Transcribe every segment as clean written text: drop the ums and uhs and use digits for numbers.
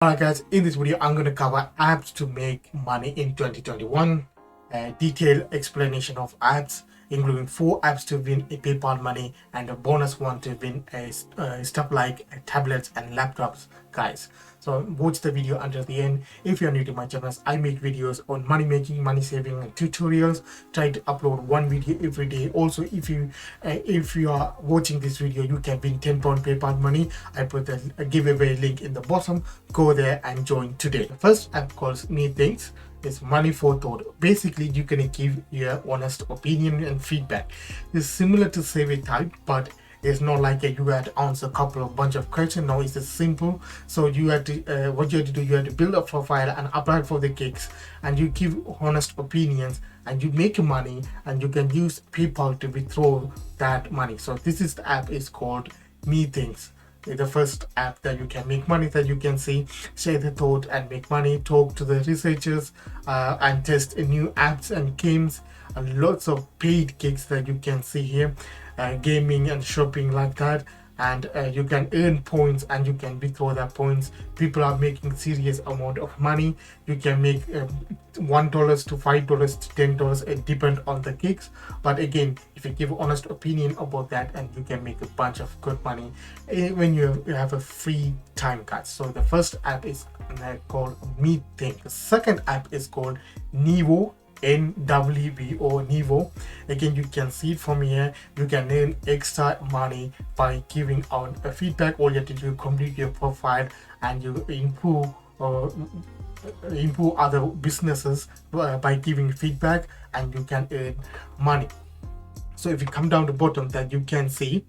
Alright guys, in this video I'm going to cover apps to make money in 2021, a detailed explanation of apps including 4 apps to win a PayPal money and a bonus one to win stuff like tablets and laptops guys. So watch the video until the end. If you're new to my channel, I make videos on money making, money saving and tutorials. Try to upload one video every day. Also if you are watching this video, you can win £10 PayPal money. I put the giveaway link in the bottom. Go there and join today. The first app called methinks. It's money for thought. Basically you can give your honest opinion and feedback. It's similar to survey type, but it's not like you had to answer a bunch of questions. No, it's just simple. So you have to what you have to do, you have to build a profile and apply for the gigs, and you give honest opinions and you make money, and you can use PayPal to withdraw that money. So this is the app is called methinks. The first app that you can make money, that you can see, share the thought and make money, talk to the researchers and test new apps and games, and lots of paid gigs that you can see here, gaming and shopping like that. And you can earn points and you can withdraw that points. People are making serious amount of money. You can make $1 to $5 to $10. It depends on the gigs, but again, if you give honest opinion about that, and you can make a bunch of good money when you have a free time card. So the first app is called Meeting. The second app is called Neevo, NWBO, Neevo. Again, you can see it from here. You can earn extra money by giving out a feedback. All you have to do, complete your profile and you improve other businesses by giving feedback, and you can earn money. So if you come down to the bottom, that you can see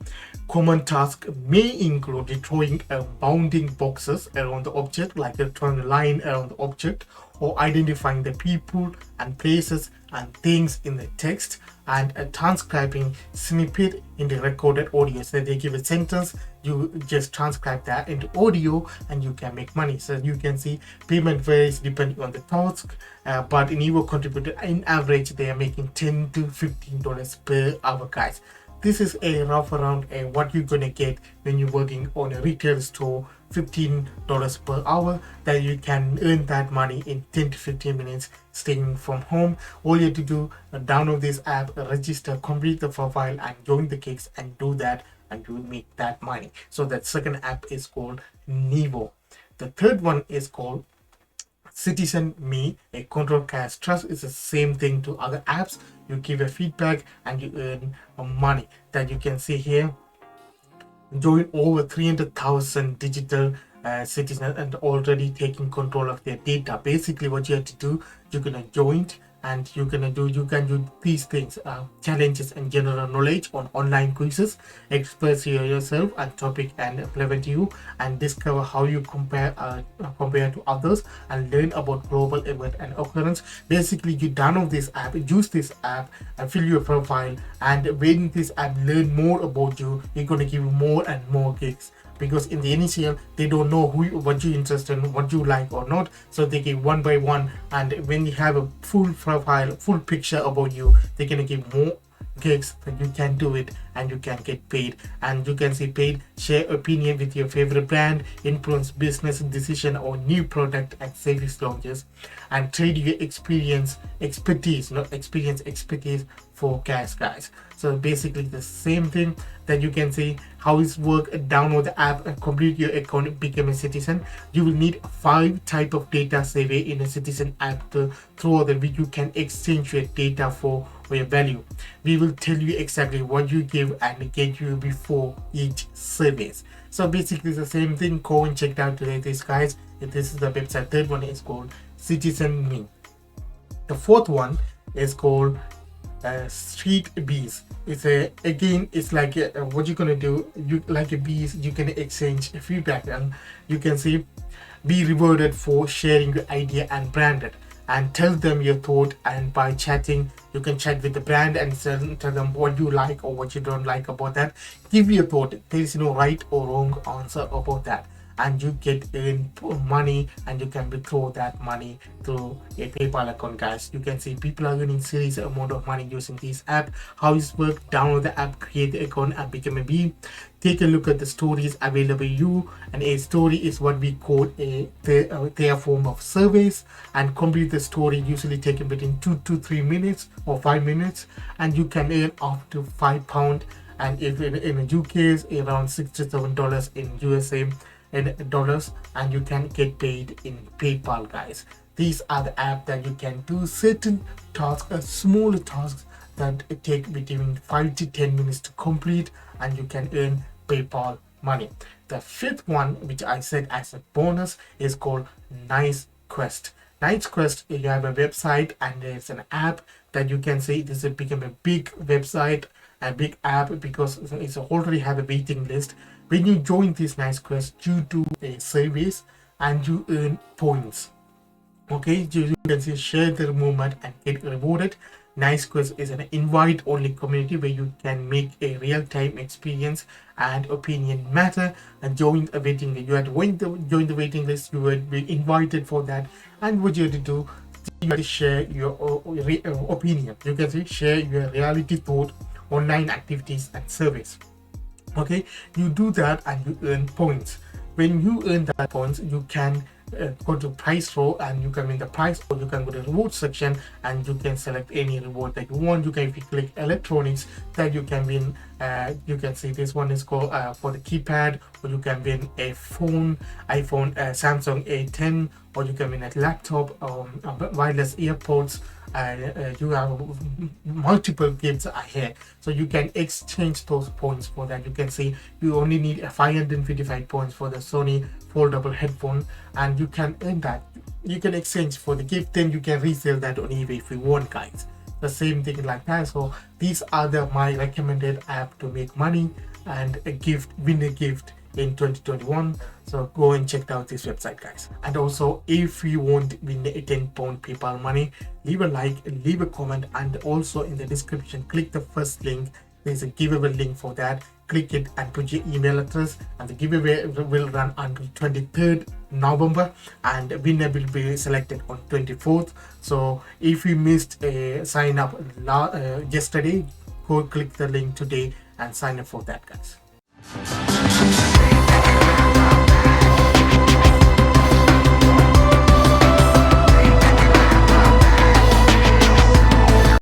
common tasks may include drawing bounding boxes around the object, like drawing a line around the object, or identifying the people and places and things in the text, and transcribing snippet in the recorded audio. So they give a sentence, you just transcribe that into audio and you can make money. So you can see payment varies depending on the task, but in Evo contributor, in average they are making $10 to $15 per hour guys. This is a rough around what you're gonna get when you're working on a retail store. $15 per hour, that you can earn that money in 10 to 15 minutes staying from home. All you have to do, download this app, register, complete the profile and join the gigs, and do that and you will make that money. So that second app is called Neevo. The third one is called CitizenMe, a control cash trust. Is the same thing to other apps. You give a feedback and you earn money, that you can see here. Join over 300,000 digital citizens and already taking control of their data. Basically what you have to do, you're gonna join and you can do these things, challenges and general knowledge on online quizzes, express yourself and topic and relevant to you, and discover how you compare to others, and learn about global event and occurrence. Basically you download this app, use this app and fill your profile, and when this app learn more about you, you're going to give more and more gigs, because in the initial they don't know what you're interested in, what you like or not. So they give one by one, and when you have a full profile, full picture about you, they're gonna give more gigs that you can do it and you can get paid. And you can see paid, share opinion with your favorite brand, influence business decision or new product and service launches, and trade your expertise for cash guys. So basically the same thing, that you can see how it's work. Download the app and complete your account, become a citizen. You will need 5 type of data survey in a citizen app through the which you can exchange your data for your value. We will tell you exactly what you give and get you before each service. So basically the same thing. Go and check out today this guys. This is the website. Third one is called CitizenMe. The fourth one is called Streetbees. It's like what you're gonna do, you like a bees, you can exchange feedback and you can see be rewarded for sharing your idea and brand it, and tell them your thought. And by chatting, you can chat with the brand and tell them what you like or what you don't like about that. Give your thought. There is no right or wrong answer about that. and you get money, and you can withdraw that money through a PayPal account, guys. You can see people are earning serious amount of money using this app. How it works: download the app, create the account, and become a bee. Take a look at the stories available you, and a story is what we call their form of surveys, and complete the story usually taking between 2 to 3 minutes or 5 minutes, and you can earn up to £5, and if in the UK is around $67 in USA in dollars, and you can get paid in PayPal, guys. These are the apps that you can do certain tasks, smaller tasks that take between 5 to 10 minutes to complete, and you can earn PayPal money. The fifth one, which I said as a bonus, is called Nicequest. Nicequest, you have a website and there's an app that you can say this has become a big website, a big app, because it's already have a waiting list. When you join this Nicequest, you do a service and you earn points. Okay, you can say share the moment and get rewarded. Nicequest is an invite-only community where you can make a real-time experience and opinion matter, and join a waiting list. You have to join the waiting list. You will be invited for that, and what you have to do, you have to share your opinion. You can say share your reality thought, online activities, and service. Okay, you do that and you earn points. When you earn that points, you can go to price row and you can win the prize, or you can go to the reward section and you can select any reward that you want. You can, if you click electronics, that you can win, you can see this one is called for the keypad, or you can win a iPhone Samsung A10, or you can win a laptop, wireless earpods. You have multiple gifts ahead, so you can exchange those points for that. You can see you only need 555 points for the Sony foldable headphone, and you can earn that. You can exchange for the gift, then you can resell that on eBay if you want, guys. The same thing like that. So these are my recommended app to make money and win a gift in 2021. So go and check out this website, guys. And also, if you want to win a £10 PayPal money, leave a like, leave a comment, and also in the description click the first link. There's a giveaway link for that. Click it and put your email address, and the giveaway will run until 23rd November, and winner will be selected on 24th. So if you missed a sign up yesterday, go click the link today and sign up for that, guys.